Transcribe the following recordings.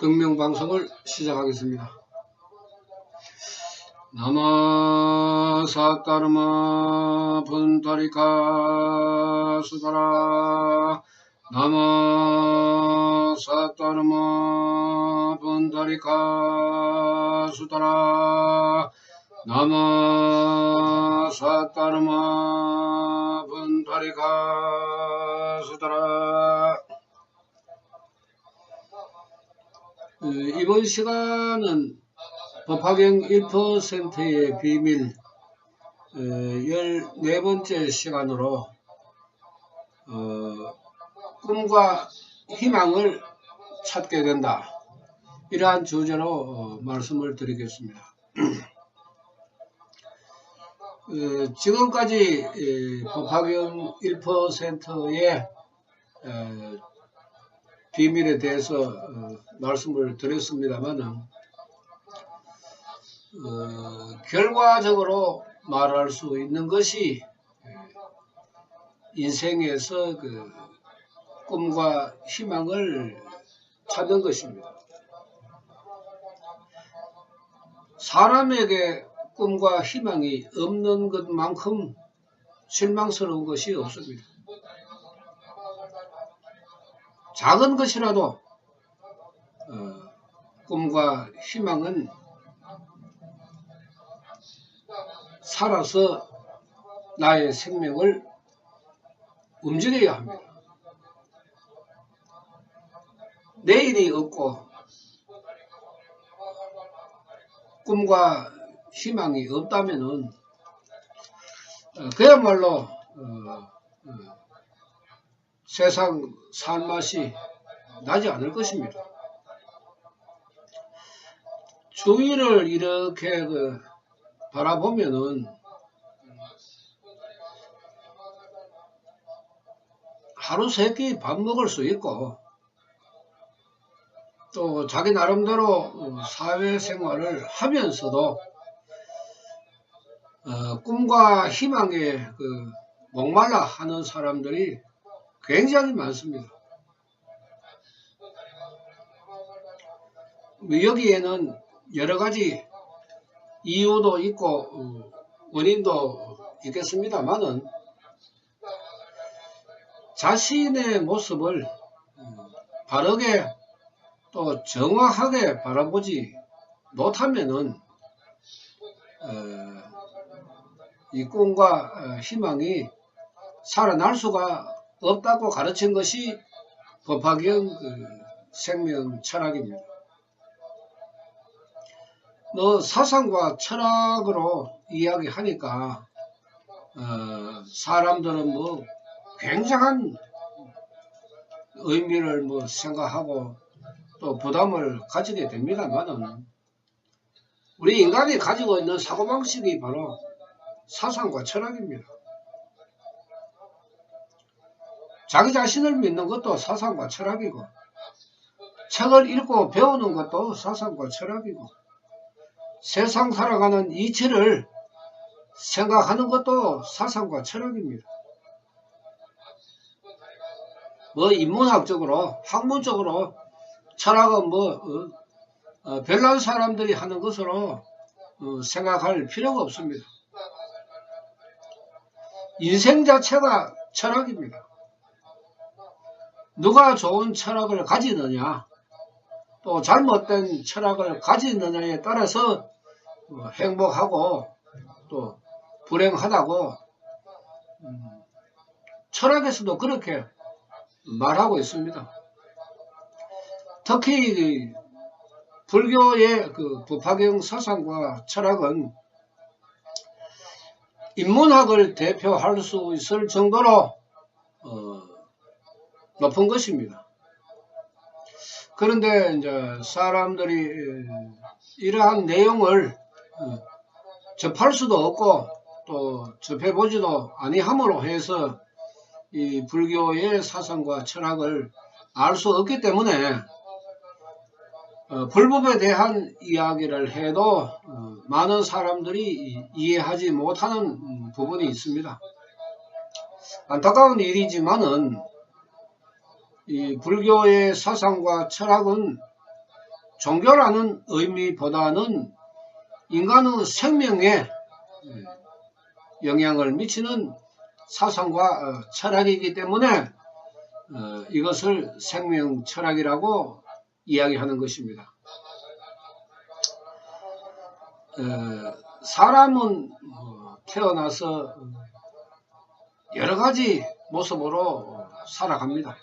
등명방송을 시작하겠습니다. 나마 사따르마 분타리카 수다라 나마 사따르마 분타리카 수다라 나마 사따르마 분타리카 수다라. 이번 시간은 법화경 1%의 비밀 14번째 시간으로 꿈과 희망을 찾게 된다, 이러한 주제로 말씀을 드리겠습니다. 지금까지 법화경 1%의 비밀에 대해서 말씀을 드렸습니다만 결과적으로 말할 수 있는 것이 인생에서 꿈과 희망을 찾는 것입니다. 사람에게 꿈과 희망이 없는 것만큼 실망스러운 것이 없습니다. 작은 것이라도 꿈과 희망은 살아서 나의 생명을 움직여야 합니다. 내일이 없고 꿈과 희망이 없다면은 그야말로 세상 살 맛이 나지 않을 것입니다. 주위를 이렇게 바라보면은 하루 세 끼 밥 먹을 수 있고 또 자기 나름대로 사회생활을 하면서도 꿈과 희망에 목말라 하는 사람들이 굉장히 많습니다. 여기에는 여러 가지 이유도 있고 원인도 있겠습니다만은 자신의 모습을 바르게 또 정확하게 바라보지 못하면은 이 꿈과 희망이 살아날 수가 없다고 가르친 것이 법화경 생명 철학입니다. 사상과 철학으로 이야기하니까 사람들은 굉장한 의미를 생각하고 또 부담을 가지게 됩니다만은 우리 인간이 가지고 있는 사고방식이 바로 사상과 철학입니다. 자기 자신을 믿는 것도 사상과 철학이고 책을 읽고 배우는 것도 사상과 철학이고 세상 살아가는 이치를 생각하는 것도 사상과 철학입니다. 인문학적으로 학문적으로 철학은 별난 사람들이 하는 것으로 생각할 필요가 없습니다. 인생 자체가 철학입니다. 누가 좋은 철학을 가지느냐 또 잘못된 철학을 가지느냐에 따라서 행복하고 또 불행하다고 철학에서도 그렇게 말하고 있습니다. 특히 불교의 법화경 사상과 철학은 인문학을 대표할 수 있을 정도로 높은 것입니다. 그런데 이제 사람들이 이러한 내용을 접할 수도 없고 또 접해보지도 아니함으로 해서 이 불교의 사상과 철학을 알 수 없기 때문에 불법에 대한 이야기를 해도 많은 사람들이 이해하지 못하는 부분이 있습니다. 안타까운 일이지만은 이 불교의 사상과 철학은 종교라는 의미보다는 인간의 생명에 영향을 미치는 사상과 철학이기 때문에 이것을 생명 철학이라고 이야기하는 것입니다. 사람은 태어나서 여러가지 모습으로 살아갑니다.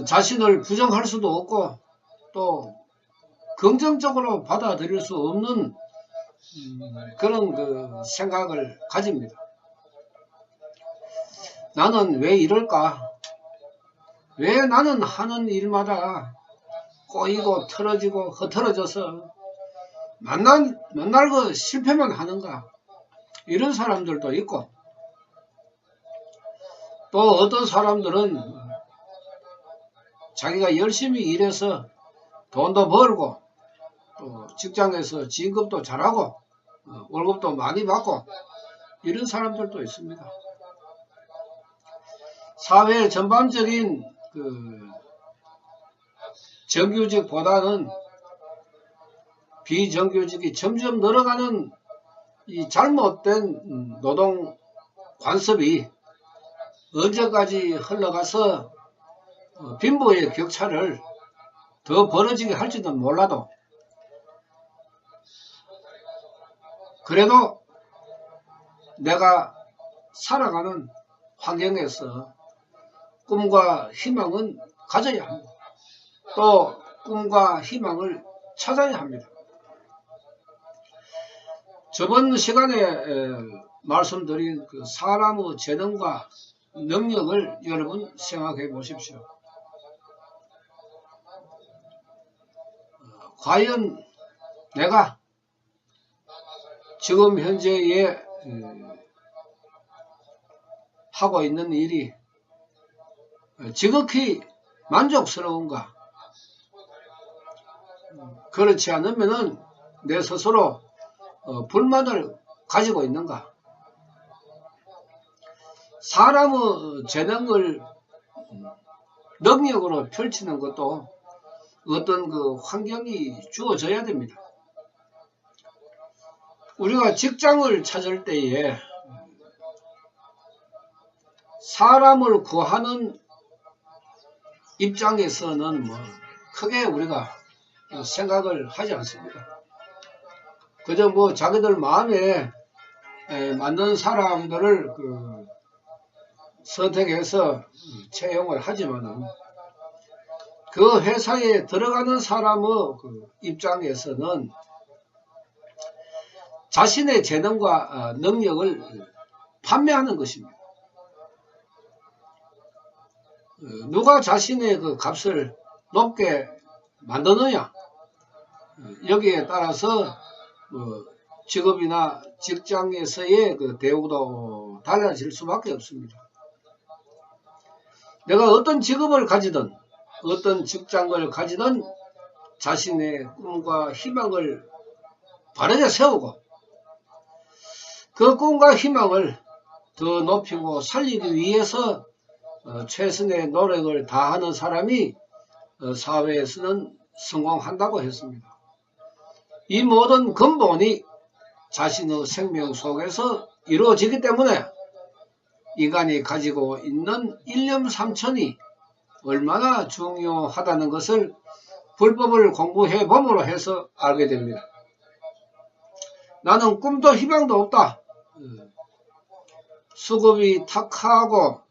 자신을 부정할 수도 없고 또 긍정적으로 받아들일 수 없는 그런 생각을 가집니다. 나는 왜 이럴까? 왜 나는 하는 일마다 꼬이고 틀어지고 흐트러져서 맨날 그 실패만 하는가? 이런 사람들도 있고, 또 어떤 사람들은 자기가 열심히 일해서 돈도 벌고 또 직장에서 진급도 잘하고 월급도 많이 받고 이런 사람들도 있습니다. 사회 전반적인 정규직보다는 비정규직이 점점 늘어가는 이 잘못된 노동 관습이 언제까지 흘러가서 빈부의 격차를 더 벌어지게 할지도 몰라도, 그래도 내가 살아가는 환경에서 꿈과 희망은 가져야 합니다. 또 꿈과 희망을 찾아야 합니다. 저번 시간에 말씀드린 사람의 재능과 능력을 여러분 생각해 보십시오. 과연 내가 지금 현재에 하고 있는 일이 지극히 만족스러운가? 그렇지 않으면은 내 스스로 불만을 가지고 있는가? 사람의 재능을 능력으로 펼치는 것도 어떤 환경이 주어져야 됩니다. 우리가 직장을 찾을 때에 사람을 구하는 입장에서는 크게 우리가 생각을 하지 않습니다. 그저 자기들 마음에 맞는 사람들을 선택해서 채용을 하지만은 그 회사에 들어가는 사람의 입장에서는 자신의 재능과 능력을 판매하는 것입니다. 누가 자신의 값을 높게 만드느냐, 여기에 따라서 직업이나 직장에서의 대우도 달라질 수밖에 없습니다. 내가 어떤 직업을 가지든 어떤 직장을 가지든 자신의 꿈과 희망을 바르게 세우고 그 꿈과 희망을 더 높이고 살리기 위해서 최선의 노력을 다하는 사람이 사회에서는 성공한다고 했습니다. 이 모든 근본이 자신의 생명 속에서 이루어지기 때문에 인간이 가지고 있는 일념삼천이 얼마나 중요하다는 것을 불법을 공부해 봄으로 해서 알게 됩니다. 나는 꿈도 희망도 없다. 수급이 탁하고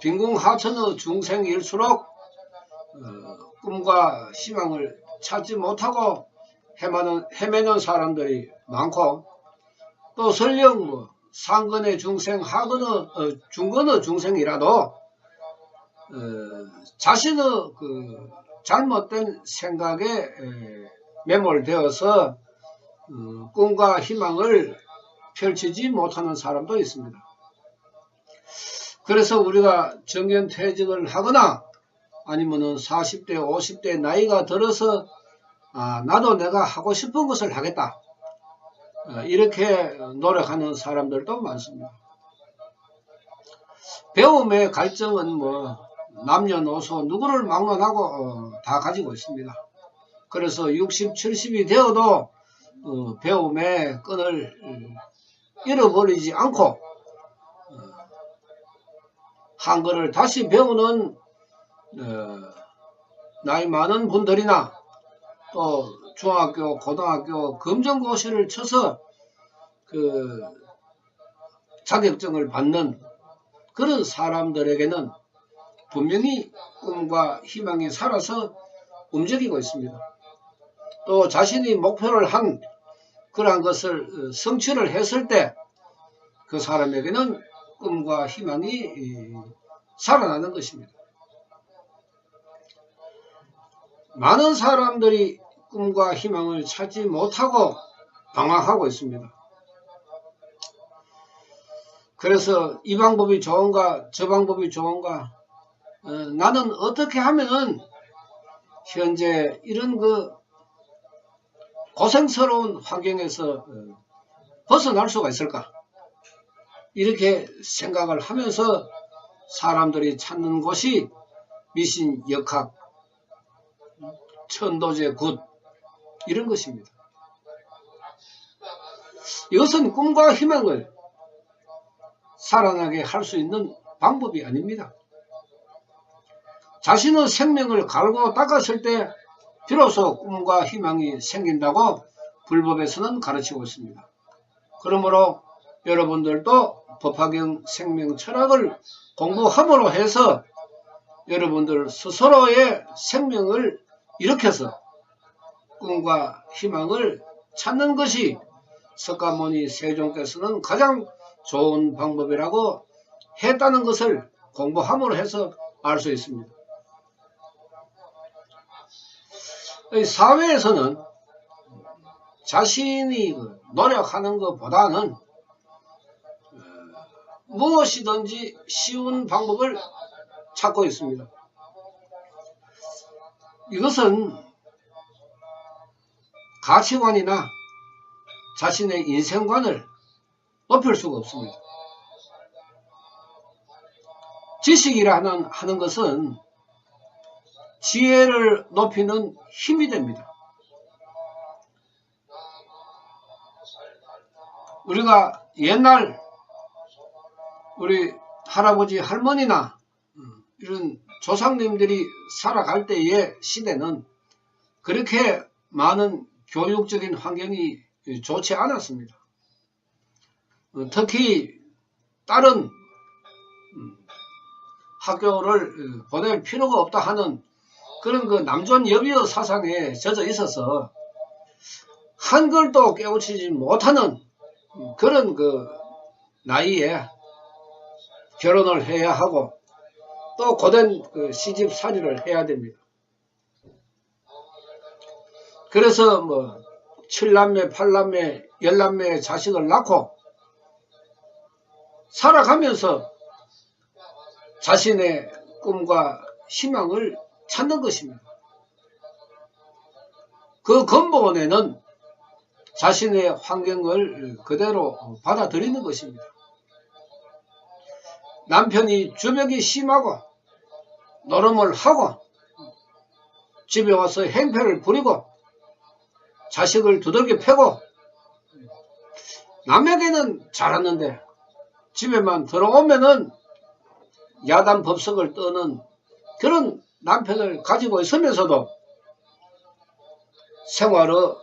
빈궁하천의 중생일수록 꿈과 희망을 찾지 못하고 헤매는 사람들이 많고, 또 설령 상근의 중생, 하근의 중근의 중생이라도 자신의 잘못된 생각에 매몰되어서 꿈과 희망을 펼치지 못하는 사람도 있습니다. 그래서 우리가 정년퇴직을 하거나 아니면은 40대, 50대 나이가 들어서 나도 내가 하고 싶은 것을 하겠다, 이렇게 노력하는 사람들도 많습니다. 배움의 갈증은 남녀노소 누구를 막론하고 다 가지고 있습니다. 그래서 60, 70이 되어도 배움의 끈을 잃어버리지 않고 한글을 다시 배우는 나이 많은 분들이나 또 중학교, 고등학교 검정고시를 쳐서 그 자격증을 받는 그런 사람들에게는 분명히 꿈과 희망이 살아서 움직이고 있습니다. 또 자신이 목표를 한 그러한 것을 성취를 했을 때 그 사람에게는 꿈과 희망이 살아나는 것입니다. 많은 사람들이 꿈과 희망을 찾지 못하고 방황하고 있습니다. 그래서 이 방법이 좋은가 저 방법이 좋은가 나는 어떻게 하면은 현재 이런 그 고생스러운 환경에서 벗어날 수가 있을까? 이렇게 생각을 하면서 사람들이 찾는 곳이 미신, 역학, 천도제, 굿 이런 것입니다. 이것은 꿈과 희망을 살아나게 할 수 있는 방법이 아닙니다. 자신의 생명을 갈고 닦았을 때 비로소 꿈과 희망이 생긴다고 불법에서는 가르치고 있습니다. 그러므로 여러분들도 법화경 생명 철학을 공부함으로 해서 여러분들 스스로의 생명을 일으켜서 꿈과 희망을 찾는 것이 석가모니 세종께서는 가장 좋은 방법이라고 했다는 것을 공부함으로 해서 알 수 있습니다. 사회에서는 자신이 노력하는 것보다는 무엇이든지 쉬운 방법을 찾고 있습니다. 이것은 가치관이나 자신의 인생관을 높일 수가 없습니다. 지식이라 하는 것은 지혜를 높이는 힘이 됩니다. 우리가 옛날 우리 할아버지 할머니나 이런 조상님들이 살아갈 때의 시대는 그렇게 많은 교육적인 환경이 좋지 않았습니다. 특히 다른 학교를 보낼 필요가 없다 하는 그런 그 남존여비의 사상에 젖어 있어서 한글도 깨우치지 못하는 그런 그 나이에 결혼을 해야 하고 또 고된 그 시집살이를 해야 됩니다. 그래서 뭐 7남매, 8남매, 10남매의 자식을 낳고 살아가면서 자신의 꿈과 희망을 찾는 것입니다. 그 근본에는 자신의 환경을 그대로 받아들이는 것입니다. 남편이 주벽이 심하고 노름을 하고 집에 와서 행패를 부리고 자식을 두들겨 패고 남에게는 잘하는데 집에만 들어오면은 야단 법석을 떠는 그런 남편을 가지고 있으면서도 생활의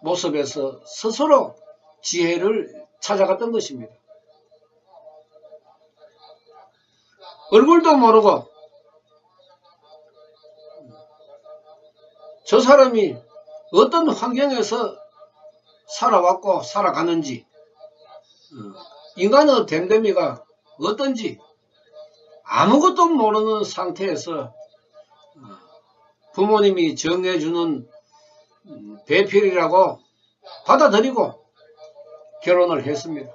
모습에서 스스로 지혜를 찾아갔던 것입니다. 얼굴도 모르고 저 사람이 어떤 환경에서 살아왔고 살아가는지 인간의 됨됨이가 어떤지 아무것도 모르는 상태에서 부모님이 정해주는 배필이라고 받아들이고 결혼을 했습니다.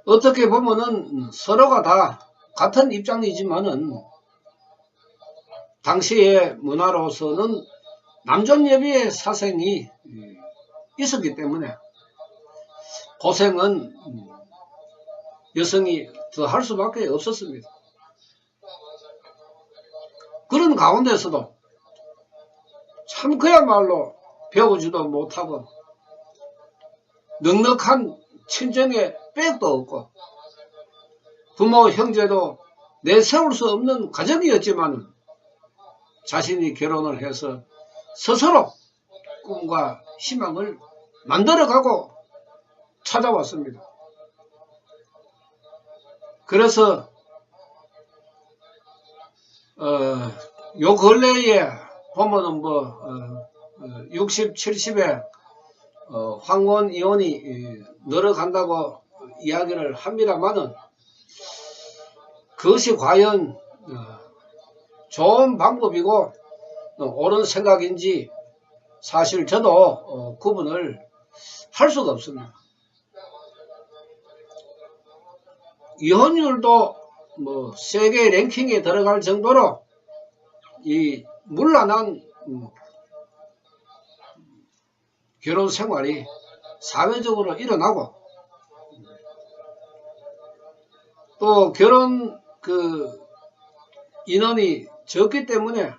어떻게 보면은 서로가 다 같은 입장이지만은 당시의 문화로서는 남존여비의 사생이 있었기 때문에 고생은 여성이 더 할 수밖에 없었습니다. 그런 가운데서도 참 그야말로 배우지도 못하고 넉넉한 친정에 빽도 없고 부모 형제도 내세울 수 없는 가정이었지만 자신이 결혼을 해서 스스로 꿈과 희망을 만들어가고 찾아왔습니다. 그래서 요 근래에 보면은 60, 70에 황혼 이혼이 늘어간다고 이야기를 합니다만은 그것이 과연 좋은 방법이고 옳은 생각인지 사실 저도 구분을 할 수가 없습니다. 이혼율도 세계 랭킹에 들어갈 정도로 이 문란한 결혼 생활이 사회적으로 일어나고 또 결혼 인원이 적기 때문에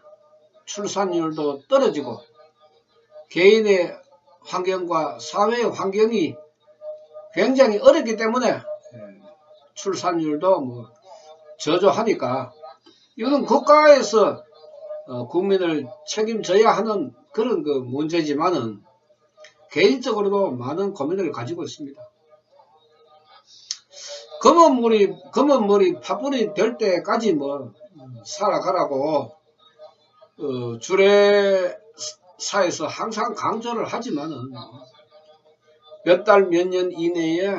출산율도 떨어지고 개인의 환경과 사회의 환경이 굉장히 어렵기 때문에 출산율도 저조하니까 이거는 국가에서 국민을 책임져야 하는 그런 문제지만은 개인적으로도 많은 고민을 가지고 있습니다. 검은 머리 파뿌리 될 때까지 살아가라고 주례사에서 항상 강조를 하지만은 몇 달 몇 년 이내에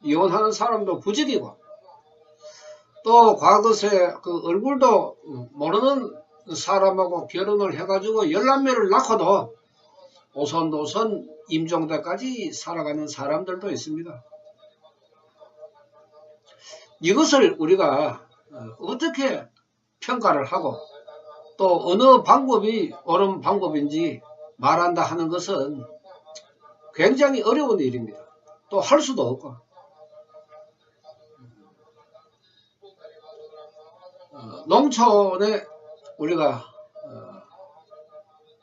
이혼하는 사람도 부적이고 또 과거에 얼굴도 모르는 사람하고 결혼을 해가지고 열남매를 낳고도 오손도손 임종대까지 살아가는 사람들도 있습니다. 이것을 우리가 어떻게 평가를 하고 또 어느 방법이 옳은 방법인지 말한다 하는 것은 굉장히 어려운 일입니다. 또 할 수도 없고 농촌에 우리가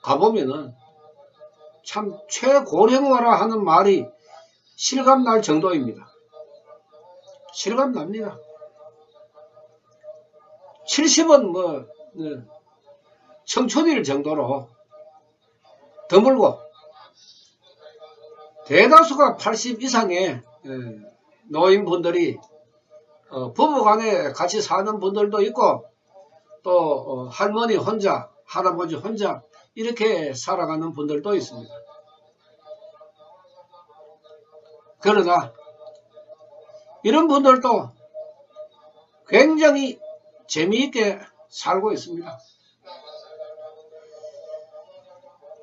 가보면은 참 최고령화라 하는 말이 실감날 정도입니다. 실감납니다. 70은 청춘일 정도로 드물고 대다수가 80 이상의 노인분들이 부부간에 같이 사는 분들도 있고 또 할머니 혼자 할아버지 혼자 이렇게 살아가는 분들도 있습니다. 그러나 이런 분들도 굉장히 재미있게 살고 있습니다.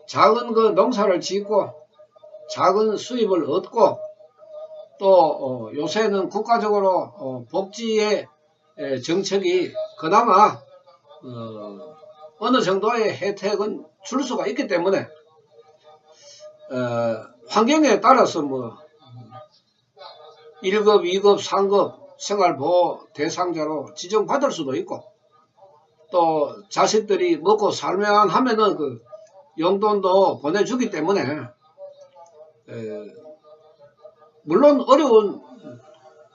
작은 농사를 짓고 작은 수입을 얻고 또 요새는 국가적으로 복지의 정책이 그나마 어느 정도의 혜택은 줄 수가 있기 때문에 환경에 따라서 1급, 2급, 3급 생활보호 대상자로 지정받을 수도 있고 또 자식들이 먹고 살만 하면은 용돈도 보내주기 때문에 물론 어려운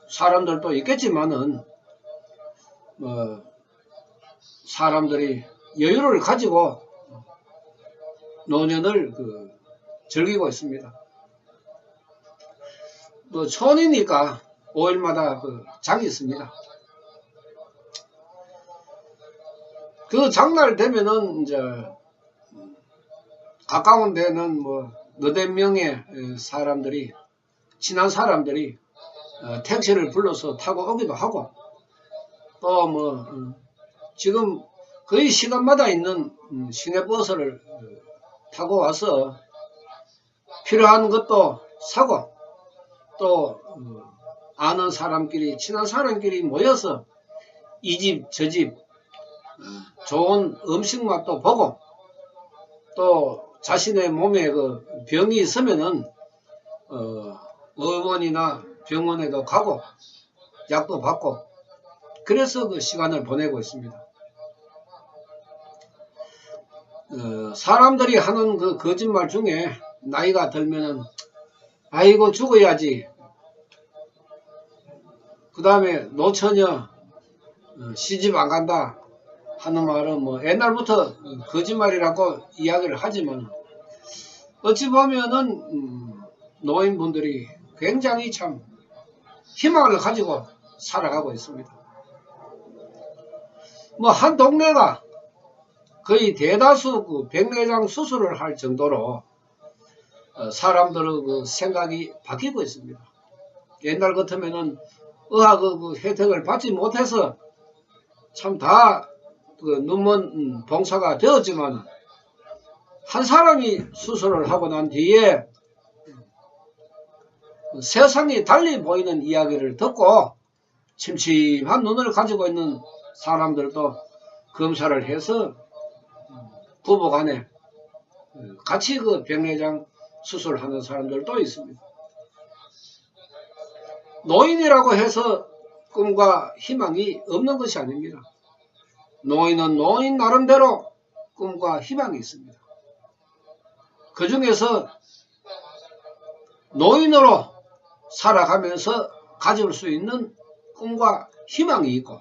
사람들도 있겠지만은 사람들이 여유를 가지고 노년을 즐기고 있습니다. 촌이니까 5일마다 장이 있습니다. 그 장날 되면은 이제 가까운 데는 너댓 명의 사람들이 친한 사람들이 택시를 불러서 타고 오기도 하고 또 지금 거의 시간마다 있는 시내버스를 타고 와서 필요한 것도 사고 또 아는 사람끼리 친한 사람끼리 모여서 이 집 저 집 좋은 음식 맛도 보고 또 자신의 몸에 병이 있으면은 의원이나 병원에도 가고 약도 받고 그래서 시간을 보내고 있습니다. 사람들이 하는 그 거짓말 중에 나이가 들면은 아이고 죽어야지, 그 다음에 노처녀 시집 안 간다 하는 말은 뭐 옛날부터 거짓말이라고 이야기를 하지만, 어찌 보면은 노인분들이 굉장히 참 희망을 가지고 살아가고 있습니다. 뭐 한 동네가 거의 대다수 그 백내장 수술을 할 정도로 사람들의 그 생각이 바뀌고 있습니다. 옛날 같으면은 의학의 그 혜택을 받지 못해서 참 다 그 눈먼 봉사가 되었지만, 한 사람이 수술을 하고 난 뒤에 세상이 달리 보이는 이야기를 듣고 침침한 눈을 가지고 있는 사람들도 검사를 해서 부부간에 같이 그 백내장 수술하는 사람들도 있습니다. 노인이라고 해서 꿈과 희망이 없는 것이 아닙니다. 노인은 노인 나름대로 꿈과 희망이 있습니다. 그 중에서 노인으로 살아가면서 가질 수 있는 꿈과 희망이 있고,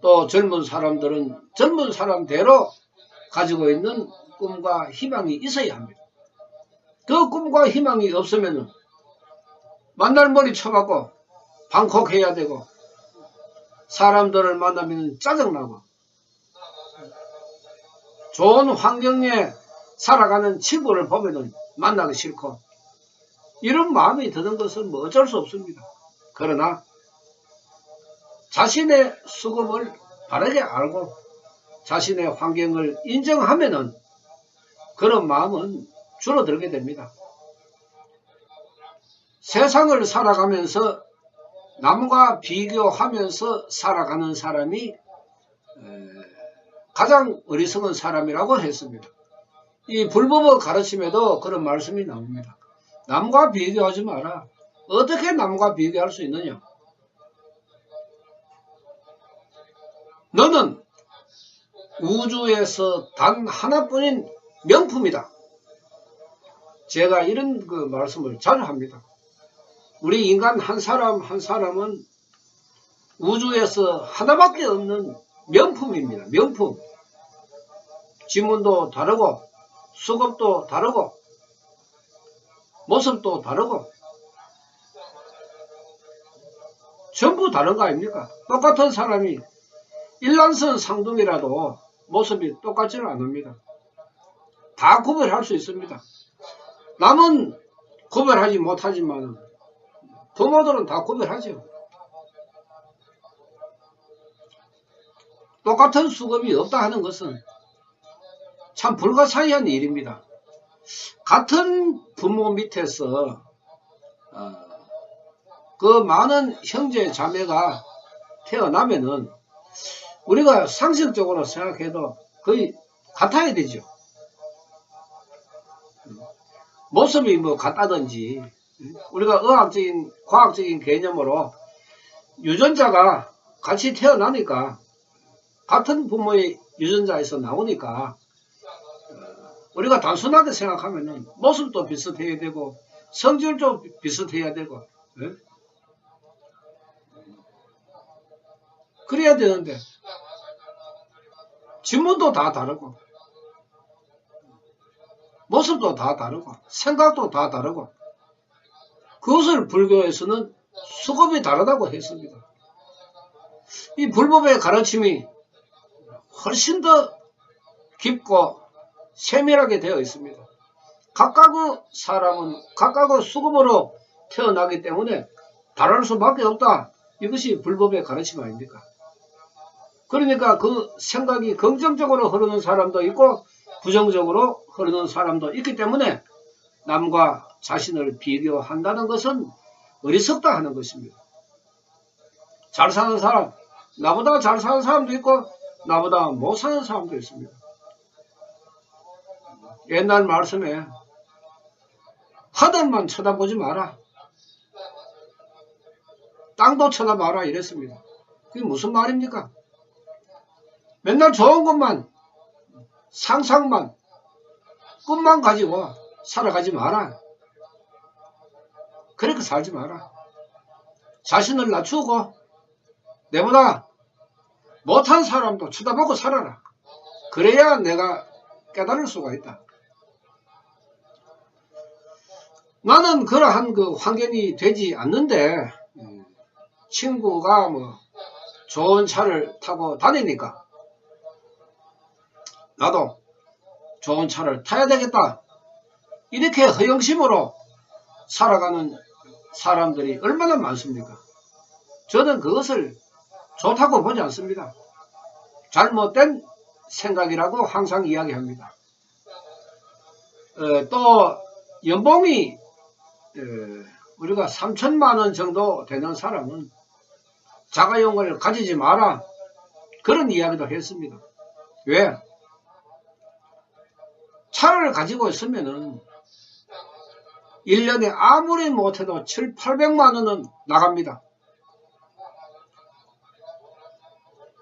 또 젊은 사람들은 젊은 사람대로 가지고 있는 꿈과 희망이 있어야 합니다. 그 꿈과 희망이 없으면 만날 머리 쳐박고 방콕해야 되고, 사람들을 만나면 짜증나고, 좋은 환경에 살아가는 친구를 보면 만나기 싫고, 이런 마음이 드는 것은 뭐 어쩔 수 없습니다. 그러나 자신의 수급을 바르게 알고 자신의 환경을 인정하면은 그런 마음은 줄어들게 됩니다. 세상을 살아가면서 남과 비교하면서 살아가는 사람이 가장 어리석은 사람이라고 했습니다. 이 불법의 가르침에도 그런 말씀이 나옵니다. 남과 비교하지 마라. 어떻게 남과 비교할 수 있느냐? 너는 우주에서 단 하나뿐인 명품이다. 제가 이런 그 말씀을 자주 합니다. 우리 인간 한 사람 한 사람은 우주에서 하나밖에 없는 명품입니다. 명품. 지문도 다르고 수급도 다르고 모습도 다르고 전부 다른 거 아닙니까? 똑같은 사람이 일란선 상둥이라도 모습이 똑같지는 않습니다. 다 구별할 수 있습니다. 남은 구별하지 못하지만 부모들은 다 구별하죠. 똑같은 수급이 없다 하는 것은 참 불가사의한 일입니다. 같은 부모 밑에서 그 많은 형제 자매가 태어나면은 우리가 상식적으로 생각해도 거의 같아야 되죠. 모습이 뭐 같다든지, 우리가 의학적인 과학적인 개념으로 유전자가 같이 태어나니까, 같은 부모의 유전자에서 나오니까 우리가 단순하게 생각하면은 모습도 비슷해야 되고 성질도 비슷해야 되고, 그래야 되는데 지문도 다 다르고 모습도 다 다르고 생각도 다 다르고, 그것을 불교에서는 수급이 다르다고 했습니다. 이 불법의 가르침이 훨씬 더 깊고 세밀하게 되어 있습니다. 각각의 사람은 각각의 수급으로 태어나기 때문에 다를 수밖에 없다. 이것이 불법의 가르침 아닙니까? 그러니까 그 생각이 긍정적으로 흐르는 사람도 있고 부정적으로 흐르는 사람도 있기 때문에 남과 자신을 비교한다는 것은 어리석다 하는 것입니다. 잘 사는 사람, 나보다 잘 사는 사람도 있고 나보다 못 사는 사람도 있습니다. 옛날 말씀에 하늘만 쳐다보지 마라, 땅도 쳐다봐라 이랬습니다. 그게 무슨 말입니까? 맨날 좋은 것만 상상만, 꿈만 가지고 살아가지 마라. 그렇게 살지 마라. 자신을 낮추고 내보다 못한 사람도 쳐다보고 살아라. 그래야 내가 깨달을 수가 있다. 나는 그러한 그 환경이 되지 않는데 친구가 뭐 좋은 차를 타고 다니니까 나도 좋은 차를 타야 되겠다. 이렇게 허영심으로 살아가는 사람들이 얼마나 많습니까? 저는 그것을 좋다고 보지 않습니다. 잘못된 생각이라고 항상 이야기합니다. 또 연봉이 우리가 3천만 원 정도 되는 사람은 자가용을 가지지 마라. 그런 이야기도 했습니다. 왜? 차를 가지고 있으면은 1년에 아무리 못해도 7, 800만 원은 나갑니다.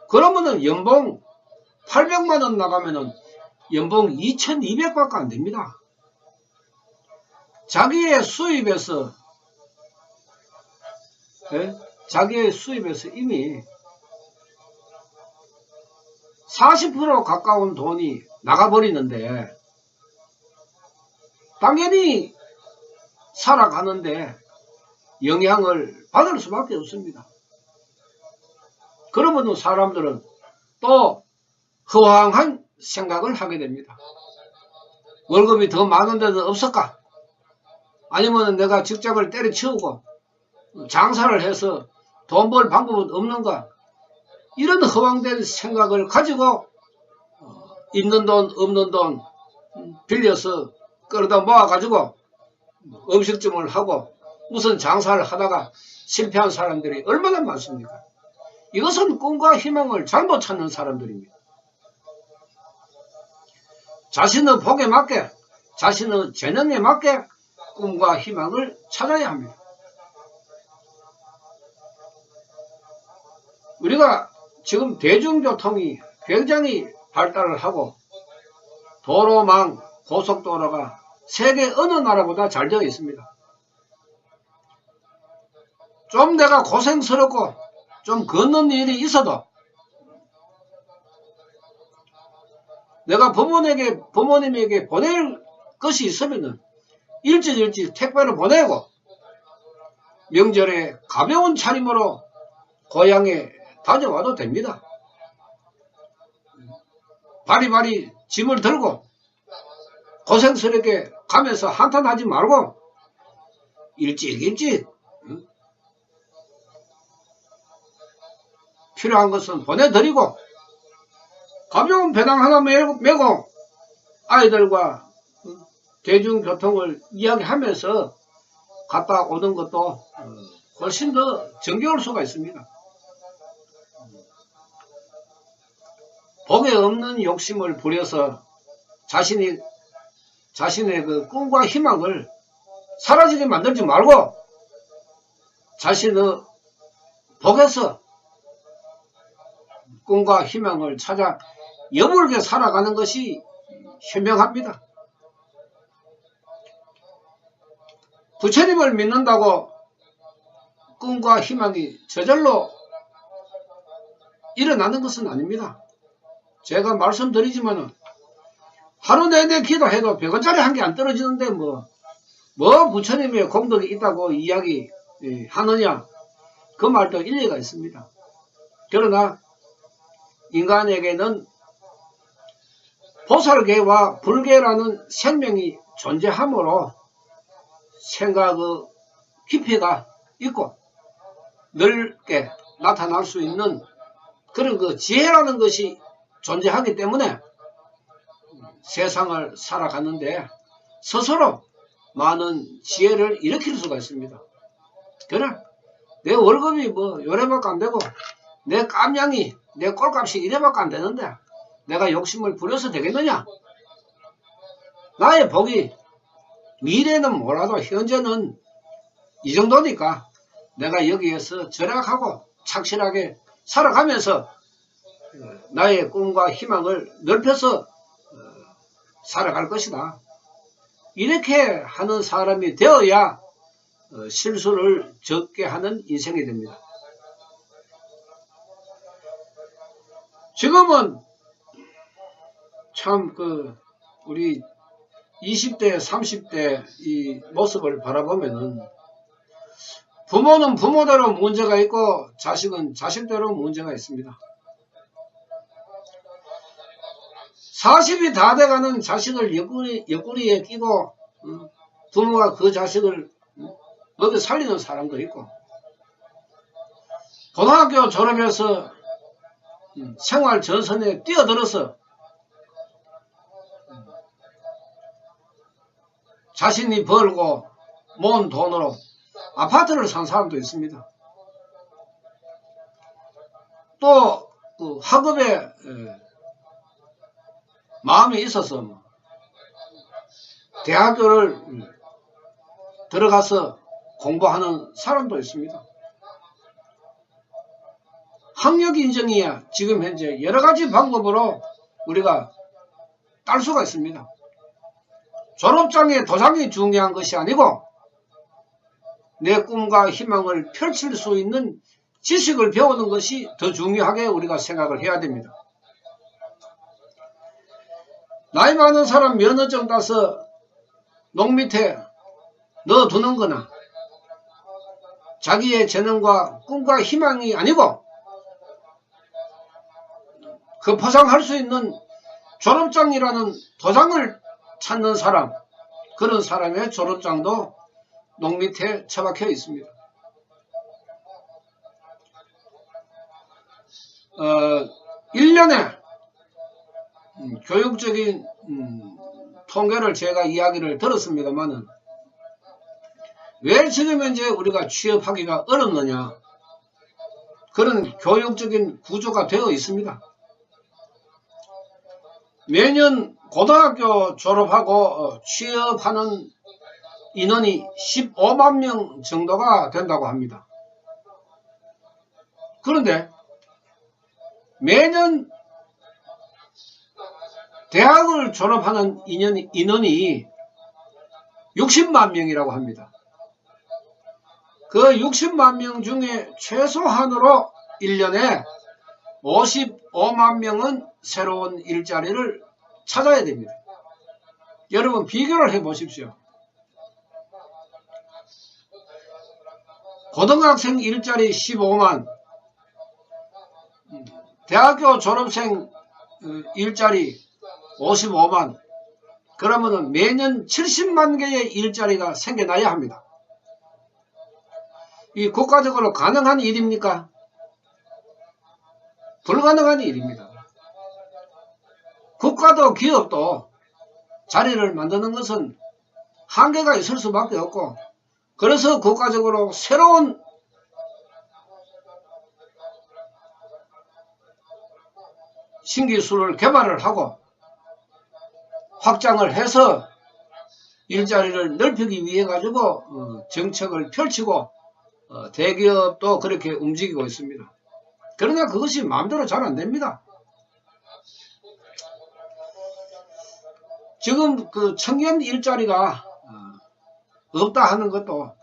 그러면은 연봉 800만 원 나가면은 연봉 2200밖에 안 됩니다. 자기의 수입에서 이미 40% 가까운 돈이 나가버리는데 당연히 살아가는데 영향을 받을 수밖에 없습니다. 그러면 사람들은 또 허황한 생각을 하게 됩니다. 월급이 더 많은 데도 없을까? 아니면 내가 직장을 때려치우고 장사를 해서 돈 벌 방법은 없는가? 이런 허황된 생각을 가지고 있는 돈 없는 돈 빌려서 끌어다 모아가지고 음식점을 하고 무슨 장사를 하다가 실패한 사람들이 얼마나 많습니까? 이것은 꿈과 희망을 잘못 찾는 사람들입니다. 자신의 복에 맞게, 자신의 재능에 맞게 꿈과 희망을 찾아야 합니다. 우리가 지금 대중교통이 굉장히 발달을 하고 도로망, 고속도로가 세계 어느 나라보다 잘 되어 있습니다. 좀 내가 고생스럽고 좀 걷는 일이 있어도 내가 부모님에게 보낼 것이 있으면 일찍 택배를 보내고 명절에 가벼운 차림으로 고향에 다녀와도 됩니다. 바리바리 짐을 들고 고생스럽게 가면서 한탄하지 말고 일찍 필요한 것은 보내드리고 가벼운 배낭 하나 메고 아이들과 대중교통을 이야기하면서 갔다 오는 것도 훨씬 더 정겨울 수가 있습니다. 복에 없는 욕심을 부려서 자신의 그 꿈과 희망을 사라지게 만들지 말고 자신의 복에서 꿈과 희망을 찾아 여물게 살아가는 것이 현명합니다. 부처님을 믿는다고 꿈과 희망이 저절로 일어나는 것은 아닙니다. 제가 말씀드리지만은 하루 내내 기도해도 100원짜리 한 개 안 떨어지는데 뭐 부처님의 공덕이 있다고 이야기하느냐, 그 말도 일리가 있습니다. 그러나 인간에게는 보살계와 불계라는 생명이 존재하므로 생각의 깊이가 있고 넓게 나타날 수 있는 그런 그 지혜라는 것이 존재하기 때문에 세상을 살아가는데 스스로 많은 지혜를 일으킬 수가 있습니다. 그래, 내 월급이 뭐 요래밖에 안 되고 내 깜냥이, 내 꼴값이 이래밖에 안 되는데 내가 욕심을 부려서 되겠느냐? 나의 복이 미래는 몰라도 현재는 이 정도니까 내가 여기에서 절약하고 착실하게 살아가면서 나의 꿈과 희망을 넓혀서 살아갈 것이다. 이렇게 하는 사람이 되어야 실수를 적게 하는 인생이 됩니다. 지금은 참 우리 20대, 30대 이 모습을 바라보면은 부모는 부모대로 문제가 있고 자식은 자식대로 문제가 있습니다. 40이 다 돼가는 자식을 옆구리에 끼고 부모가 그 자식을 먹여 살리는 사람도 있고, 고등학교 졸업해서 생활 전선에 뛰어들어서 자신이 벌고 모은 돈으로 아파트를 산 사람도 있습니다. 또 학업에 마음이 있어서 대학교를 들어가서 공부하는 사람도 있습니다. 학력 인정이야 지금 현재 여러가지 방법으로 우리가 딸 수가 있습니다. 졸업장에 도장이 중요한 것이 아니고 내 꿈과 희망을 펼칠 수 있는 지식을 배우는 것이 더 중요하게 우리가 생각을 해야 됩니다. 나이 많은 사람 면허증 따서 농 밑에 넣어두는 거나 자기의 재능과 꿈과 희망이 아니고 그 포장할 수 있는 졸업장이라는 도장을 찾는 사람, 그런 사람의 졸업장도 농 밑에 처박혀 있습니다. 1년에 교육적인 통계를 제가 이야기를 들었습니다만은 왜 지금 현재 우리가 취업하기가 어렵느냐, 그런 교육적인 구조가 되어 있습니다. 매년 고등학교 졸업하고 취업하는 인원이 15만 명 정도가 된다고 합니다. 그런데 매년 대학을 졸업하는 인원이 60만 명이라고 합니다. 그 60만 명 중에 최소한으로 1년에 55만 명은 새로운 일자리를 찾아야 됩니다. 여러분 비교를 해 보십시오. 고등학생 일자리 15만, 대학교 졸업생 일자리 55만, 그러면은 매년 70만 개의 일자리가 생겨나야 합니다. 이 국가적으로 가능한 일입니까? 불가능한 일입니다. 국가도 기업도 자리를 만드는 것은 한계가 있을 수밖에 없고, 그래서 국가적으로 새로운 신기술을 개발을 하고 확장을 해서 일자리를 넓히기 위해 가지고 정책을 펼치고 대기업도 그렇게 움직이고 있습니다. 그러나 그것이 마음대로 잘 안 됩니다. 지금 그 청년 일자리가 없다 하는 것도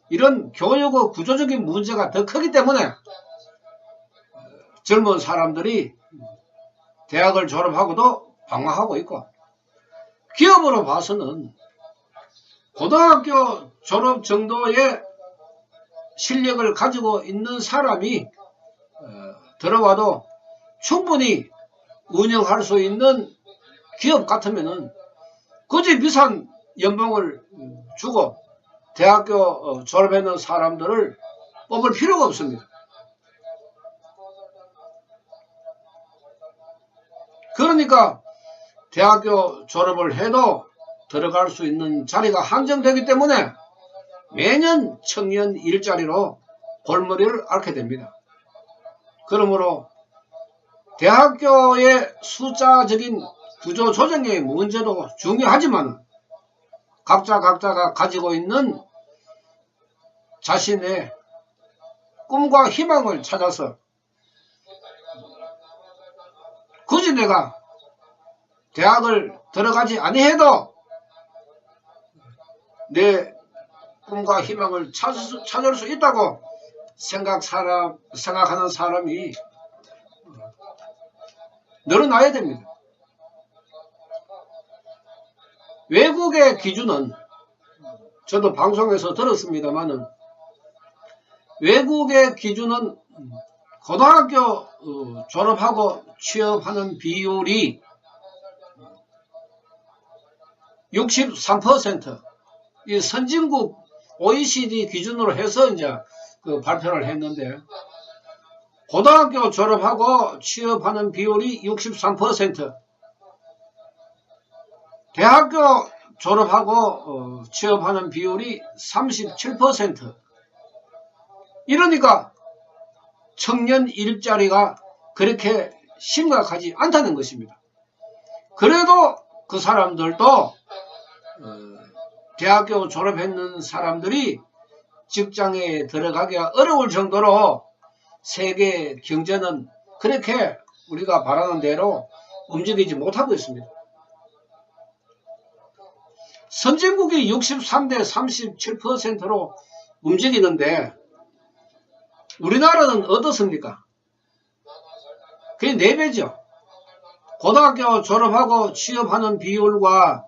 이런 교육의 구조적인 문제가 더 크기 때문에 젊은 사람들이 대학을 졸업하고도 방황하고 있고, 기업으로 봐서는 고등학교 졸업 정도의 실력을 가지고 있는 사람이 들어와도 충분히 운영할 수 있는 기업 같으면은 굳이 비싼 연봉을 주고 대학교 졸업했는 사람들을 뽑을 필요가 없습니다. 그러니까 대학교 졸업을 해도 들어갈 수 있는 자리가 한정되기 때문에 매년 청년 일자리로 골머리를 앓게 됩니다. 그러므로 대학교의 숫자적인 구조 조정의 문제도 중요하지만 각자가 가지고 있는 자신의 꿈과 희망을 찾아서 굳이 내가 대학을 들어가지 아니해도 내 꿈과 희망을 찾을 수 있다고 생각하는 사람이 늘어나야 됩니다. 외국의 기준은 저도 방송에서 들었습니다만은 외국의 기준은 고등학교 졸업하고 취업하는 비율이 63%, 이 선진국 OECD 기준으로 해서 이제 발표를 했는데, 고등학교 졸업하고 취업하는 비율이 63%, 대학교 졸업하고 취업하는 비율이 37%. 이러니까 청년 일자리가 그렇게 심각하지 않다는 것입니다. 그래도 그 사람들도 대학교 졸업했는 사람들이 직장에 들어가기가 어려울 정도로 세계 경제는 그렇게 우리가 바라는 대로 움직이지 못하고 있습니다. 선진국이 63대 37%로 움직이는데 우리나라는 어떻습니까? 그게 4배죠. 고등학교 졸업하고 취업하는 비율과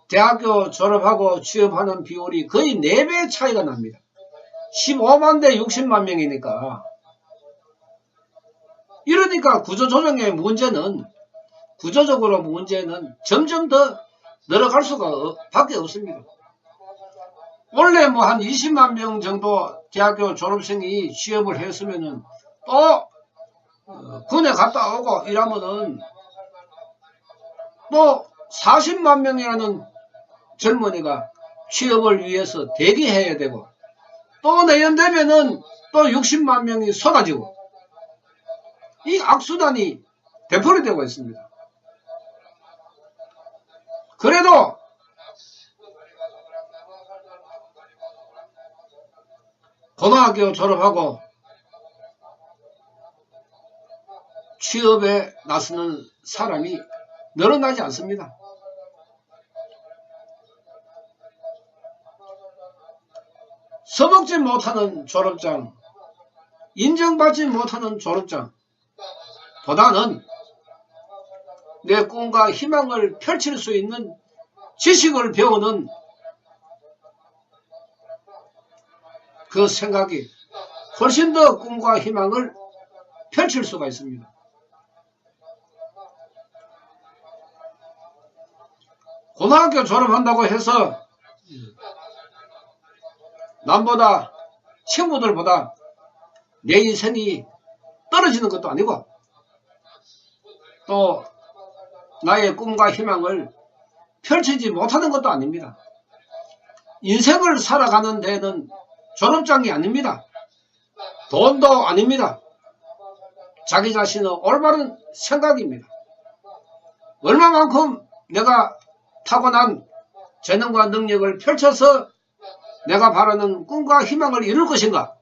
대학교 졸업하고 취업하는 비율이 거의 4배 차이가 납니다. 15만 대 60만 명이니까. 이러니까 구조적으로 문제는 점점 더 늘어갈 수밖에 없습니다. 원래 뭐 한 20만 명 정도 대학교 졸업생이 취업을 했으면은 또 군에 갔다 오고 이러면은 또 40만 명이라는 젊은이가 취업을 위해서 대기해야 되고, 또 내년 되면은 또 60만 명이 쏟아지고, 이 악순환이 되풀이 되고 있습니다. 그래도 고등학교 졸업하고 취업에 나서는 사람이 늘어나지 않습니다. 써먹지 못하는 졸업장, 인정받지 못하는 졸업장 보다는 내 꿈과 희망을 펼칠 수 있는 지식을 배우는 그 생각이 훨씬 더 꿈과 희망을 펼칠 수가 있습니다. 고등학교 졸업한다고 해서 남보다, 친구들보다 내 인생이 떨어지는 것도 아니고, 또 나의 꿈과 희망을 펼치지 못하는 것도 아닙니다. 인생을 살아가는 데는 졸업장이 아닙니다. 돈도 아닙니다. 자기 자신의 올바른 생각입니다. 얼마만큼 내가 타고난 재능과 능력을 펼쳐서 내가 바라는 꿈과 희망을 이룰 것인가?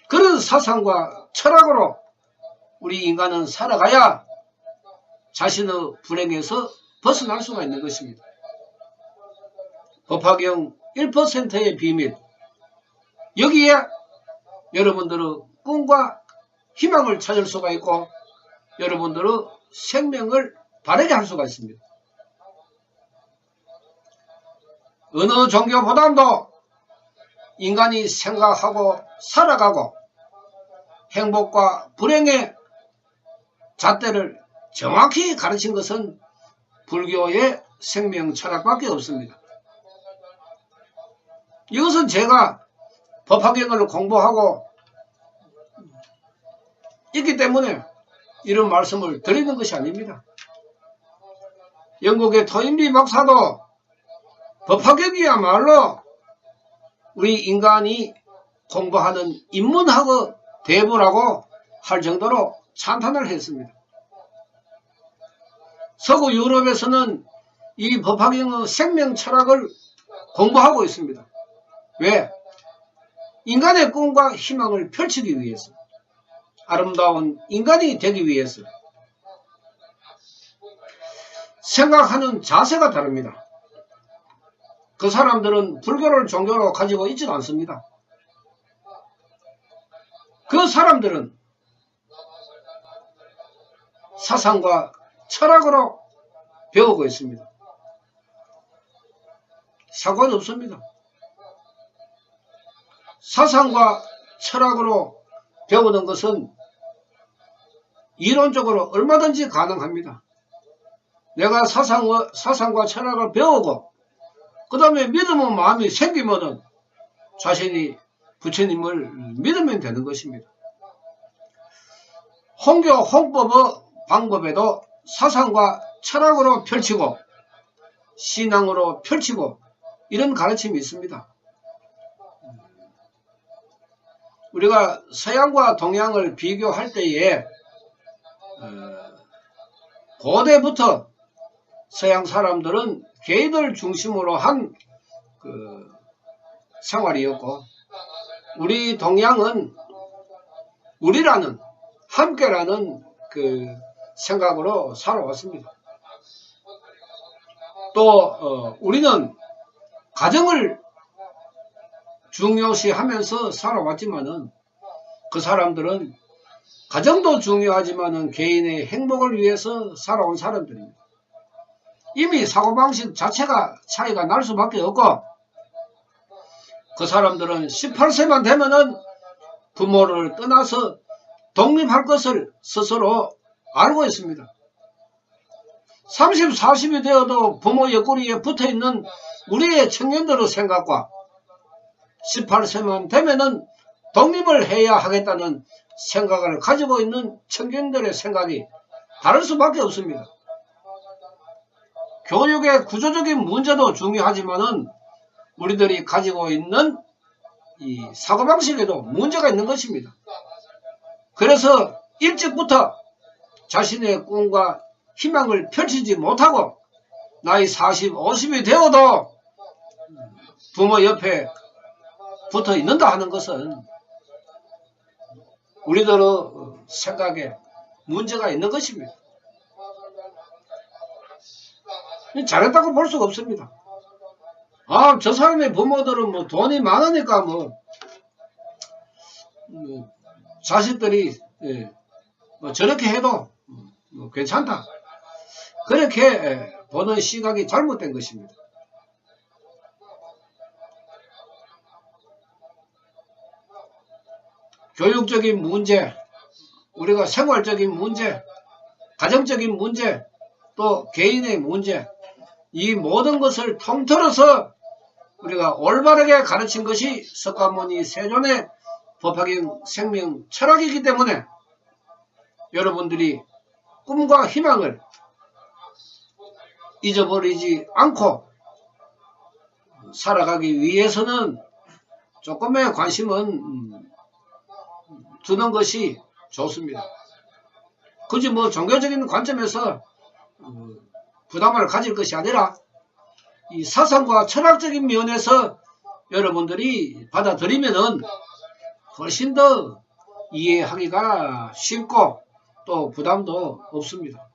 그런 사상과 철학으로 우리 인간은 살아가야 자신의 불행에서 벗어날 수가 있는 것입니다. 법화경 1%의 비밀, 여기에 여러분들의 꿈과 희망을 찾을 수가 있고 여러분들의 생명을 바르게 할 수가 있습니다. 어느 종교보다도 인간이 생각하고 살아가고 행복과 불행의 잣대를 정확히 가르친 것은 불교의 생명 철학밖에 없습니다. 이것은 제가 법화경을 공부하고 있기 때문에 이런 말씀을 드리는 것이 아닙니다. 영국의 토인비 박사도 법화경이야말로 우리 인간이 공부하는 인문학의 대부라고 할 정도로 찬탄을 했습니다. 서구 유럽에서는 이 법화경의 생명 철학을 공부하고 있습니다. 왜? 인간의 꿈과 희망을 펼치기 위해서, 아름다운 인간이 되기 위해서. 생각하는 자세가 다릅니다. 그 사람들은 불교를 종교로 가지고 있지도 않습니다. 그 사람들은 사상과 철학으로 배우고 있습니다. 상관없습니다. 사상과 철학으로 배우는 것은 이론적으로 얼마든지 가능합니다. 내가 사상과 철학을 배우고 그 다음에 믿음의 마음이 생기면은 자신이 부처님을 믿으면 되는 것입니다. 홍교 홍법의 방법에도 사상과 철학으로 펼치고 신앙으로 펼치고 이런 가르침이 있습니다. 우리가 서양과 동양을 비교할 때에 고대부터 서양 사람들은 개인을 중심으로 한 생활이었고 우리 동양은 우리라는 함께라는 생각으로 살아왔습니다. 또 우리는 가정을 중요시하면서 살아왔지만은 그 사람들은 가정도 중요하지만은 개인의 행복을 위해서 살아온 사람들입니다. 이미 사고방식 자체가 차이가 날 수밖에 없고 그 사람들은 18세만 되면은 부모를 떠나서 독립할 것을 스스로 알고 있습니다. 30, 40이 되어도 부모 옆구리에 붙어있는 우리의 청년들의 생각과 18세만 되면은 독립을 해야 하겠다는 생각을 가지고 있는 청년들의 생각이 다를 수밖에 없습니다. 교육의 구조적인 문제도 중요하지만은 우리들이 가지고 있는 이 사고방식에도 문제가 있는 것입니다. 그래서 일찍부터 자신의 꿈과 희망을 펼치지 못하고 나이 40, 50이 되어도 부모 옆에 붙어 있는다 하는 것은 우리들의 생각에 문제가 있는 것입니다. 잘했다고 볼 수가 없습니다. 저 사람의 부모들은 뭐 돈이 많으니까 자식들이 저렇게 해도 괜찮다. 그렇게 보는 시각이 잘못된 것입니다. 교육적인 문제, 우리가 생활적인 문제, 가정적인 문제, 또 개인의 문제, 이 모든 것을 통틀어서 우리가 올바르게 가르친 것이 석가모니 세존의 법화경 생명 철학이기 때문에 여러분들이 꿈과 희망을 잊어버리지 않고 살아가기 위해서는 조금의 관심은 두는 것이 좋습니다. 굳이 종교적인 관점에서 부담을 가질 것이 아니라 이 사상과 철학적인 면에서 여러분들이 받아들이면은 훨씬 더 이해하기가 쉽고 또 부담도 없습니다.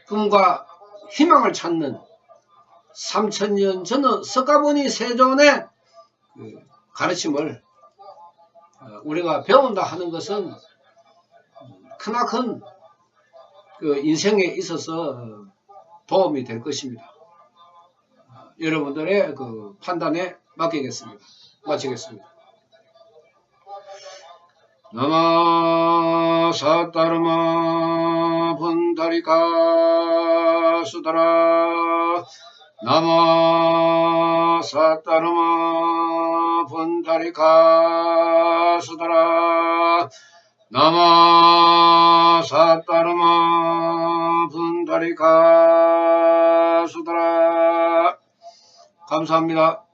꿈과 희망을 찾는 3000년 전의 석가모니 세존의 가르침을 우리가 배운다 하는 것은 크나큰 인생에 있어서 도움이 될 것입니다. 여러분들의 판단에 맡기겠습니다. 마치겠습니다. 나마 사타르마 분다리카 수다라 나마 사타르마 분다리카 수다라 나마 사타르마 분다리카 수다라. 감사합니다.